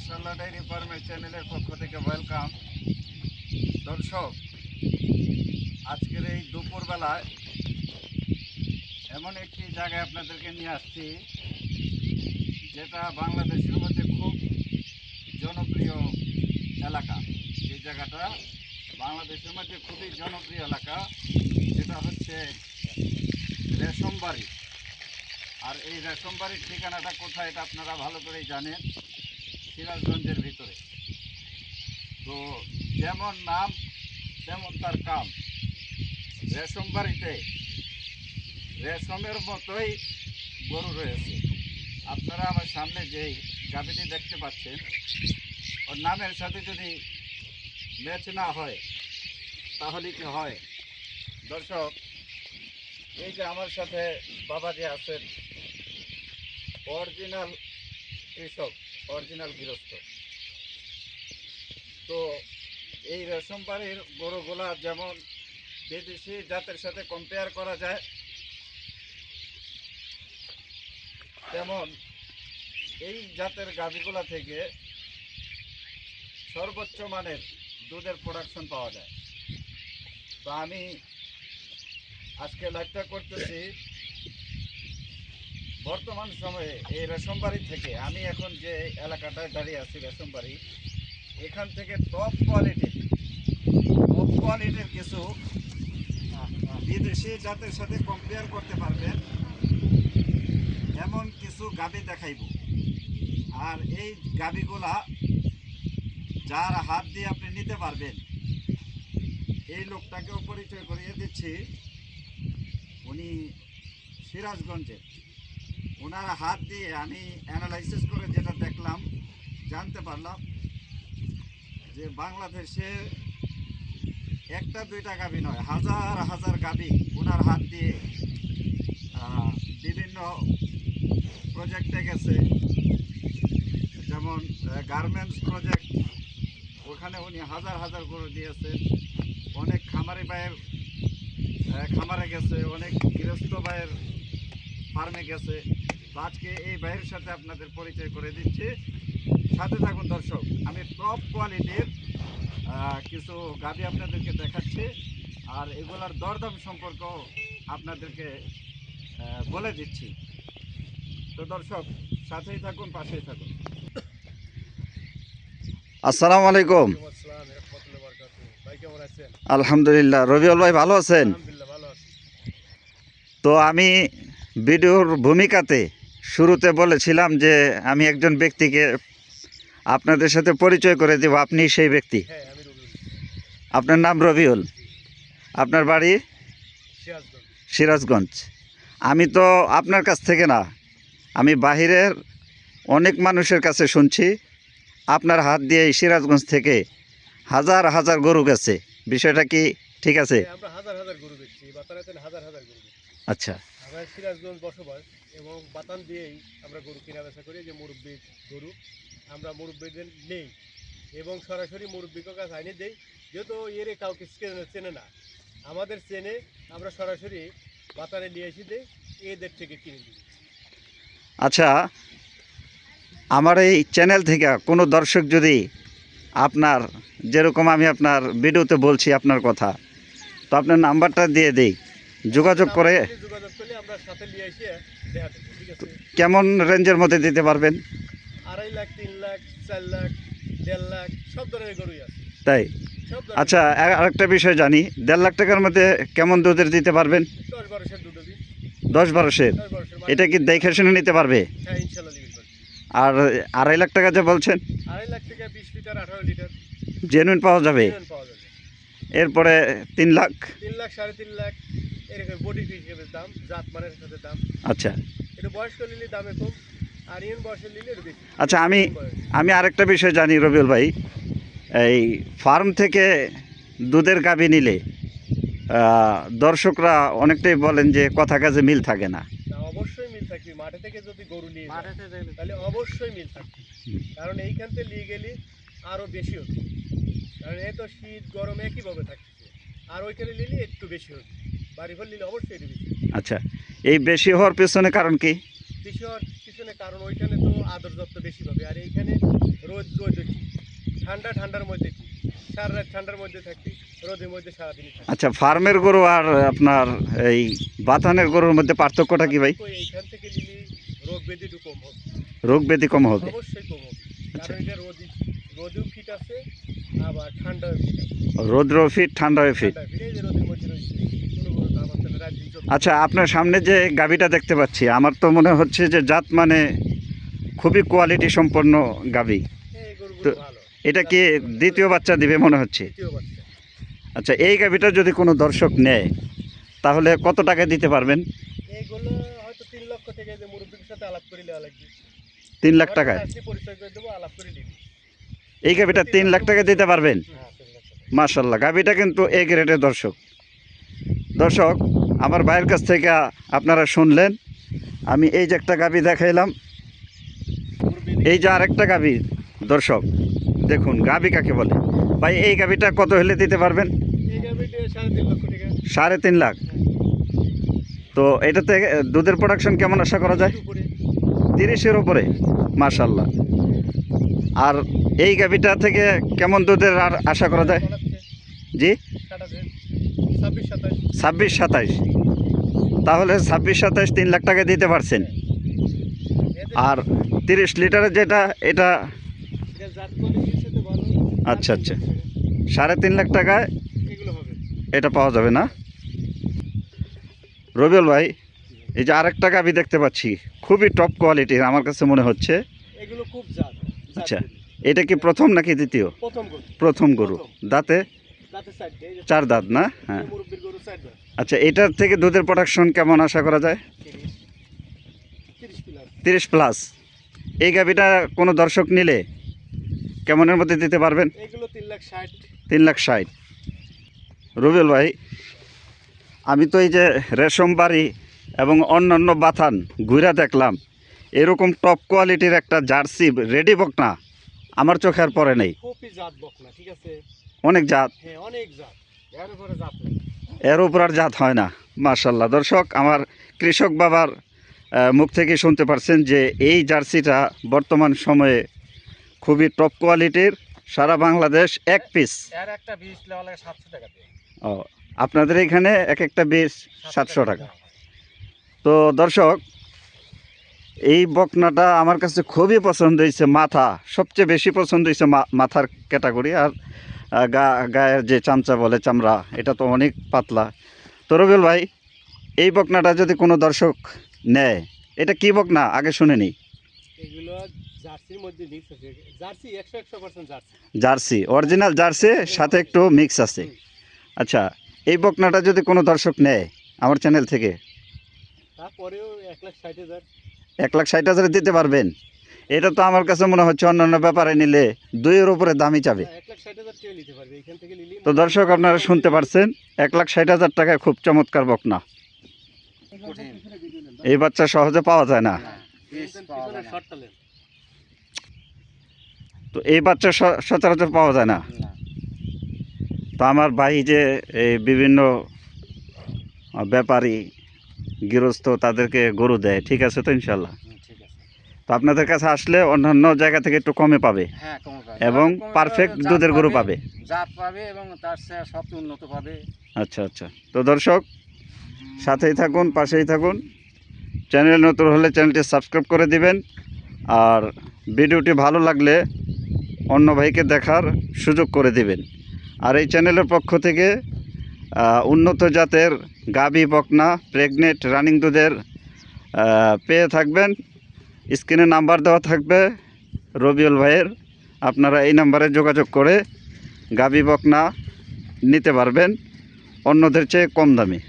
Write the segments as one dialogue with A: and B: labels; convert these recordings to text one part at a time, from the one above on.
A: মাশাআল্লাহ ডায়েরি ফার্মের চ্যানেলের পক্ষ থেকে ওয়েলকাম। দর্শক, আজকের এই দুপুরবেলায় এমন একটি জায়গায় আপনাদেরকে নিয়ে আসছি যেটা বাংলাদেশের মধ্যে খুব জনপ্রিয় এলাকা। এই জায়গাটা বাংলাদেশের মধ্যে খুবই জনপ্রিয় এলাকা, যেটা হচ্ছে রেশমবাড়ি। আর এই রেশমবাড়ির ঠিকানাটা কোথায় এটা আপনারা ভালো করেই জানেন, সিরাজগঞ্জের ভিতরে। তো যেমন নাম তেমন তার কাম। রেশমবাড়িতে রেশমের মতোই গরু রয়েছে। আপনারা আমার সামনে যেই গাভীটি দেখতে পাচ্ছেন, ওর নামের সাথে যদি ম্যাচ না হয় তাহলে কি হয়? দর্শক, এই যে আমার সাথে বাবাজি আছেন, অরিজিনাল কৃষক, অরিজিনাল গৃহস্থ। তো এই রেশমবাড়ির গরুগুলা যেমন বিদেশি জাতের সাথে কম্পেয়ার করা যায়, তেমন এই জাতের গাভীগুলা থেকে সর্বোচ্চ মানের দুধের প্রোডাকশন পাওয়া যায়। তো আমি আজকে লাইভটা করতেছি বর্তমান সময়ে এই রেশমবাড়ি থেকে। আমি এখন যে এলাকাটায় দাঁড়িয়ে আছি, রেশমবাড়ি, এখান থেকে টপ কোয়ালিটির কিছু বিদেশি জাতের সাথে কম্পেয়ার করতে পারবেন এমন কিছু গাভী দেখাইব। আর এই গাভীগুলা যার হাত দিয়ে আপনি নিতে পারবেন, এই লোকটাকেও পরিচয় করিয়ে দিচ্ছি। উনি সিরাজগঞ্জের। ওনার হাত দিয়ে আমি অ্যানালাইসিস করে যেটা দেখলাম, জানতে পারলাম যে বাংলাদেশে একটা দুইটা গাভী নয়, হাজার হাজার গাভী ওনার হাত দিয়ে বিভিন্ন প্রজেক্টে গেছে। যেমন গার্মেন্টস প্রজেক্ট, ওখানে উনি হাজার হাজার গরু দিয়েছেন। অনেক খামারি ভাইয়ের খামারে গেছে, অনেক গৃহস্থ ভাইয়ের ফার্মে গেছে। তো আজকে এই ভাইয়ের সাথে আপনাদের পরিচয় করে দিচ্ছি, সাথে থাকুন দর্শক। আমি টপ কোয়ালিটির কিছু গাভী আপনাদেরকে দেখাচ্ছি, আর এগুলার দরদাম সম্পর্ক আপনাদেরকে বলে দিচ্ছি। তো দর্শক, সাথেই থাকুন, পাশেই থাকুন। আসসালামু আলাইকুম। আলহামদুলিল্লাহ। রবিউল ভাই ভালো আছেন? তো আমি ভিডিওর ভূমিকাতে শুরুতে বলেছিলাম যে আমি একজন ব্যক্তিকে আপনাদের সাথে পরিচয় করে দেব, আপনি সেই ব্যক্তি। আপনার নাম রবিউল, আপনার বাড়ি সিরাজগঞ্জ। আমি তো আপনার কাছ থেকে না, আমি বাহিরের অনেক মানুষের কাছে শুনছি আপনার হাত দিয়ে সিরাজগঞ্জ থেকে হাজার হাজার গরু গেছে। বিষয়টা কি ঠিক আছে?
B: আমরা হাজার হাজার গরু দেখছি, বাতানাতে হাজার হাজার গরু দেখছি।
A: আচ্ছা,
B: আমরা সিরাজগঞ্জ বসবাস এবং বাতান দিয়েই আমরা গরু কেনা বেচা করি। যে মুরব্বী গরু আমরা মুরব্বীদের নেই এবং সরাসরি মুরব্বীকে কাছে আইনে দেই, যেহেতু এর কাউকে চেনে না, আমাদের চেনে, আমরা সরাসরি বাতানে নিয়ে এসে দিই, এদের থেকে কিনে দিই।
A: আচ্ছা, আমার এই চ্যানেল থেকে কোনো দর্শক যদি আপনার, যেরকম আমি আপনার ভিডিওতে বলছি আপনার কথা, তো আপনার নাম্বারটা দিয়ে দিই, যোগাযোগ করলে
B: আমরা সাথে নিয়ে এসে দেখা দেবো। ঠিক আছে?
A: কেমন রেঞ্জের মধ্যে দিতে পারবেন?
B: 2.5 লাখ, 3 লাখ, 4 লাখ, 1.5 লাখ, সব ধরনের গরুই আছে।
A: তাই? আচ্ছা, আরেকটা বিষয় জানি, 1.5 লাখ টাকার মধ্যে কেমন দুধের দিতে পারবেন?
B: 10-12 দুধ দিই।
A: 10-12 এটা কি দেখে শুনে নিতে পারবে?
B: হ্যাঁ, ইনশাআল্লাহ নিতে পারবে।
A: আর 2.5 লাখ টাকা যে বলছেন,
B: 2.5 লাখ থেকে 20 লিটার, 18 লিটার
A: জেনুইন পাওয়া যাবে?
B: পাওয়া যাবে।
A: এরপরে 3 লাখ,
B: 3 লাখ, 3.5 লাখ এরকম বডি হিসেবে দাম, জাত মানের সাথে দাম।
A: আচ্ছা,
B: এটা বয়স্ক নিলে দামে কম, আর ইয়ং বয়সের নিলে একটু বেশি।
A: আচ্ছা, আমি আরেকটা বিষয় জানি রবিউল ভাই, এই ফার্ম থেকে দুধের গাভী নিলে দর্শকরা অনেকটাই বলেন যে কথা কাজে মিল থাকে না।
B: অবশ্যই মিল থাকবে। মাঠে থেকে যদি গরু নিয়ে তাহলে অবশ্যই মিল থাকবে, কারণ এইখান থেকে নিয়ে গেলে আরও বেশি হতো, কারণ এই তো শীত গরম একইভাবে থাকছে, আর ওইখানে নিলে একটু বেশি হতো, বাড়ি ঘর নিলে অবশ্যই একটু বেশি।
A: আচ্ছা, এই বেশি হওয়ার পেছনে কারণ কি?
B: বেশি হওয়ার পিছনে কারণ ওইখানে তো আদর যত্ন বেশি পাবে, আর এইখানে রোদ রোদ ঠান্ডার মধ্যে কি সারা রাত ঠান্ডার মধ্যে থাকবি, রোদের মধ্যে সারাদিনই থাকবি।
A: আচ্ছা, ফার্মের গরু আর আপনার এই বাথানের গরুর মধ্যে পার্থক্যটা কি ভাই?
B: তো এইখান থেকে নিলে রোগ ব্যাধি একটু কম হবে,
A: রোগ ব্যাধি কম হবে।
B: অবশ্যই কম হবে,
A: আচ্ছা।
B: কারণ এটা রোদেও ফিট আছে, আবার ঠান্ডাও ফিট আছে।
A: রোদ্র ফিট, ঠান্ডাও ফিট।
B: ঠান্ডা ফিট, এই যে রোদের মধ্যে রয়েছে কোনো গরু তো আমার তাহলে রাত দিন চলবে।
A: আচ্ছা, আপনার সামনে যে গাভীটা দেখতে পাচ্ছি, আমার তো মনে হচ্ছে যে জাত মানে খুবই কোয়ালিটি সম্পন্ন গাভী।
B: এই গরুগুলো
A: তো
B: ভালো,
A: এটা কি দ্বিতীয় বাচ্চা দিবে মনে হচ্ছে?
B: দ্বিতীয় বাচ্চা।
A: আচ্ছা, এই গাভীটা যদি কোনো দর্শক নেয় তাহলে কত টাকা দিতে পারবেন?
B: এইগুলো হয়তো 3 লক্ষ থেকে যে মুরব্বীর সাথে আলাপ করে নেওয়া লাগবে।
A: 3 লাখ টাকায়
B: আসলে পরিচয় করে দেবো, আলাপ করে নিবি।
A: এই গাভীটা 3 লাখ টাকা দিতে পারবেন?
B: হ্যাঁ, 3 লাখ টাকা।
A: মাশাল্লাহ, গাভীটা কিন্তু এ গ্রেডের। দর্শক আমার ভাইয়ের কাছ থেকে আপনারা শুনলেন। আমি এই যে একটা গাভী দেখাইলাম, এই যে আরেকটা গাভী। দর্শক দেখুন গাভী কাকে বলে। ভাই এই গাভীটা কত হলে দিতে পারবেন?
B: এই গাভীটা 3.5 লক্ষ টাকা।
A: 3.5 লাখ। তো এটাতে দুধের প্রোডাকশন কেমন আশা করা যায়?
B: উপরে
A: 30-এর উপরে। মাশাল্লাহ। আর এই গাভীটা থেকে কেমন দুধের আর আশা করা যায়? জি, 26-27। তাহলে 26-27 3 লাখ টাকা দিতে পারছেন। আর 30 লিটারের যেটা, এটা আচ্ছা আচ্ছা 3.5 লাখ টাকায়
B: এগুলো হবে।
A: এটা পাওয়া যাবে না? রবিউল ভাই, এই যে আরেকটা গাভী দেখতে পাচ্ছি, খুবই টপ কোয়ালিটির আমার কাছে মনে হচ্ছে।
B: এগুলো খুব জাত।
A: আচ্ছা, এটা কি প্রথম নাকি দ্বিতীয়? প্রথম গরু। দাঁতে
B: দাঁতে 4টে, এই যে
A: 4 দাঁত না? হ্যাঁ।
B: মুরব্বির গরু 4 দাঁত।
A: আচ্ছা, এটার থেকে দুধের প্রোডাকশন কেমন আশা করা যায়?
B: 30 প্লাস।
A: 30 প্লাস। এই গাভীটা কোনো দর্শক নিলে কেমনের মধ্যে দিতে পারবেন?
B: এগুলো 3,60,000।
A: 3,60,000। রবিউল ভাই, আমি তো এই যে রেশম বাড়ি এবং অন্যান্য বাথান ঘুরে দেখলাম, এরকম টপ কোয়ালিটির একটা জার্সি রেডি বকনা আমার চোখে আর পড়ে নেই।
B: খুবই জাত বকনা, ঠিক আছে?
A: অনেক জাত,
B: হ্যাঁ, অনেক জাত। এর উপরে জাত নেই।
A: এর উপর আর জাত হয় না। মাশাল্লাহ। দর্শক আমার কৃষক বাবার মুখ থেকে শুনতে পারছেন যে এই জার্সিটা বর্তমান সময়ে খুবই টপ কোয়ালিটির। সারা বাংলাদেশ এক পিস।
B: এর একটা 20 লেওয়া লাগে 700 টাকা দিয়ে।
A: ও, আপনাদের এখানে এক একটা বেশ 700 টাকা। তো দর্শক, এই বকনাটা আমার কাছে খুবই পছন্দ হয়েছে। মাথা সবচেয়ে বেশি পছন্দ হয়েছে, মাথার ক্যাটাগরি। আর গায়ের যে চামচা বলে চামড়া, এটা তো অনেক পাতলা। তো রবিউল ভাই, এই বকনাটা যদি কোনো দর্শক নেয়, এটা কি বকনা আগে শুনে নিই।
B: এগুলো জার্সির মধ্যে মিক্স আছে। Jersey 100% jersey.
A: Jersey, original jersey, সাথে একটু মিক্স আছে। আচ্ছা, এই বকনাটা যদি কোনো দর্শক নেয় আমার চ্যানেল থেকে,
B: তারপরেও 1,60,000।
A: 1,60,000 দিতে পারবেন? এটা তো আমার কাছে মনে হচ্ছে অন্যান্য ব্যাপারে নিলে 2-এর উপরে দামই চাবে।
B: 1,60,000 টাকা নিতে পারবে এখান থেকে নিলে।
A: তো দর্শক আপনারা শুনতে পারছেন, 1,60,000 টাকায় খুব চমৎকার বকনা। এই বাচ্চা সহজে পাওয়া যায় না।
B: পিছনে শর্ট টালেন।
A: তো এই বাচ্চা সচরাচর পাওয়া যায় না। তো আমার ভাই যে এই বিভিন্ন ব্যাপারী গৃহস্থ তাদেরকে গরু দেয়, ঠিক আছে তো ইনশাল্লাহ?
B: ঠিক আছে।
A: তো আপনাদের কাছে আসলে অন্যান্য জায়গা থেকে একটু কমে পাবে
B: হ্যাঁ, কম পাবে
A: এবং পারফেক্ট দুধের গরু পাবে।
B: জাত পাবে এবং তার চেয়ে সবচেয়ে উন্নত পাবে।
A: আচ্ছা আচ্ছা। তো দর্শক সাথেই থাকুন, পাশেই থাকুন। চ্যানেল নতুন হলে চ্যানেলটি সাবস্ক্রাইব করে দিবেন। আর ভিডিওটি ভালো লাগলে অন্য ভাইকে দেখার সুযোগ করে দিবেন। আর এই চ্যানেলের পক্ষ থেকে উন্নত জাতের গাভী, বকনা, প্রেগনেন্ট, রানিং দুধের পেয়ে থাকবেন। স্ক্রিনে নাম্বার দেওয়া থাকবে রবিউল ভাইয়ের। আপনারা এই নাম্বারে যোগাযোগ করে গাভী, বকনা নিতে পারবেন অন্যদের চেয়ে কম দামে।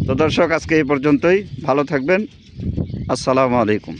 A: তো দর্শক আজকে এই পর্যন্তই। ভালো থাকবেন। আসসালামু আলাইকুম।